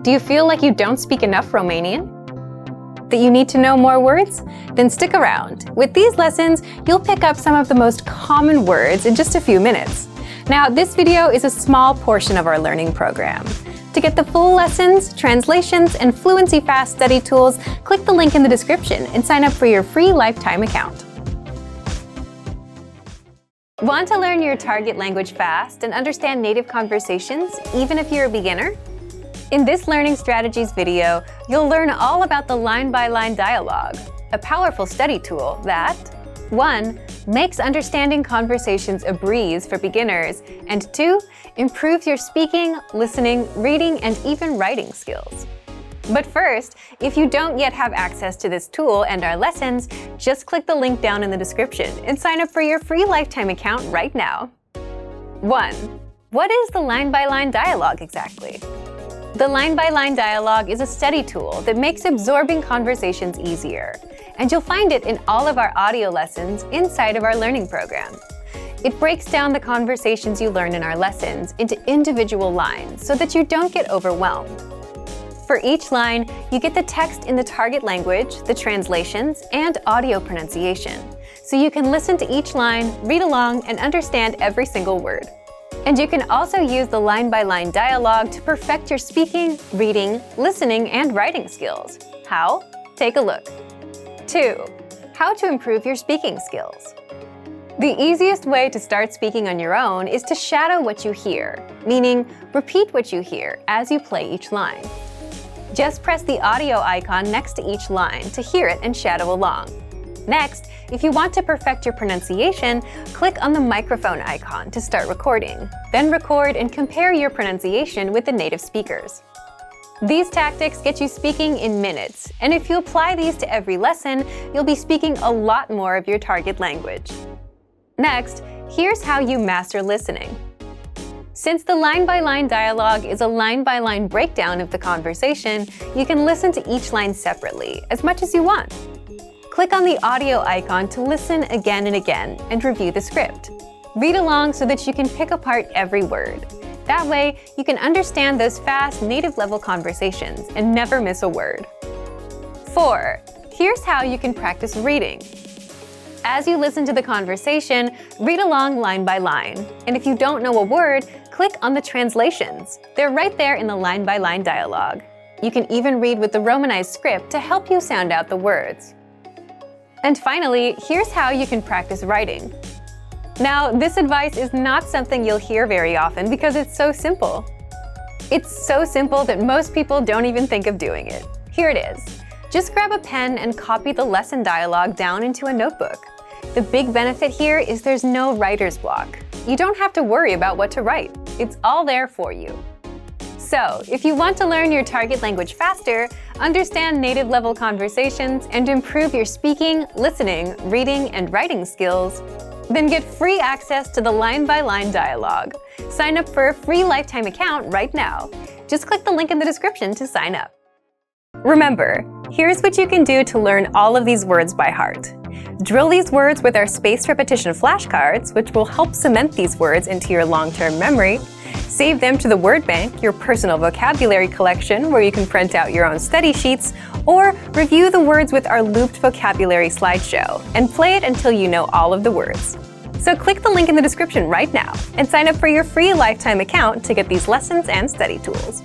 Do you feel like you don't speak enough Romanian? That you need to know more words? Then stick around. With these lessons, you'll pick up some of the most common words in just a few minutes. Now, this video is a small portion of our learning program. To get the full lessons, translations, and fluency fast study tools, click the link in the description and sign up for your free lifetime account. Want to learn your target language fast and understand native conversations, even if you're a beginner? In this Learning Strategies video, you'll learn all about the line-by-line dialogue, a powerful study tool that 1. Makes understanding conversations a breeze for beginners, and 2. Improves your speaking, listening, reading, and even writing skills. But first, if you don't yet have access to this tool and our lessons, just click the link down in the description and sign up for your free lifetime account right now. 1. What is the line-by-line dialogue exactly? The line-by-line dialogue is a study tool that makes absorbing conversations easier, and you'll find it in all of our audio lessons inside of our learning program. It breaks down the conversations you learn in our lessons into individual lines so that you don't get overwhelmed. For each line, you get the text in the target language, the translations, and audio pronunciation, so you can listen to each line, read along, and understand every single word. And you can also use the line-by-line dialogue to perfect your speaking, reading, listening, and writing skills. How? Take a look. 2. How to improve your speaking skills. The easiest way to start speaking on your own is to shadow what you hear, meaning repeat what you hear as you play each line. Just press the audio icon next to each line to hear it and shadow along. Next, if you want to perfect your pronunciation, click on the microphone icon to start recording. Then record and compare your pronunciation with the native speakers. These tactics get you speaking in minutes, and if you apply these to every lesson, you'll be speaking a lot more of your target language. Next, here's how you master listening. Since the line-by-line dialogue is a line-by-line breakdown of the conversation, you can listen to each line separately, as much as you want. Click on the audio icon to listen again and again and review the script. Read along so that you can pick apart every word. That way, you can understand those fast, native-level conversations and never miss a word. 4. Here's how you can practice reading. As you listen to the conversation, read along line by line. And if you don't know a word, click on the translations. They're right there in the line-by-line dialogue. You can even read with the Romanized script to help you sound out the words. And finally, here's how you can practice writing. Now, this advice is not something you'll hear very often because it's so simple. It's so simple that most people don't even think of doing it. Here it is. Just grab a pen and copy the lesson dialogue down into a notebook. The big benefit here is there's no writer's block. You don't have to worry about what to write. It's all there for you. So, if you want to learn your target language faster, understand native-level conversations, and improve your speaking, listening, reading, and writing skills, then get free access to the line-by-line dialogue. Sign up for a free lifetime account right now. Just click the link in the description to sign up. Remember, here's what you can do to learn all of these words by heart. Drill these words with our spaced repetition flashcards, which will help cement these words into your long-term memory. Save them to the word bank, your personal vocabulary collection, where you can print out your own study sheets, or review the words with our looped vocabulary slideshow, and play it until you know all of the words. So click the link in the description right now and sign up for your free lifetime account to get these lessons and study tools.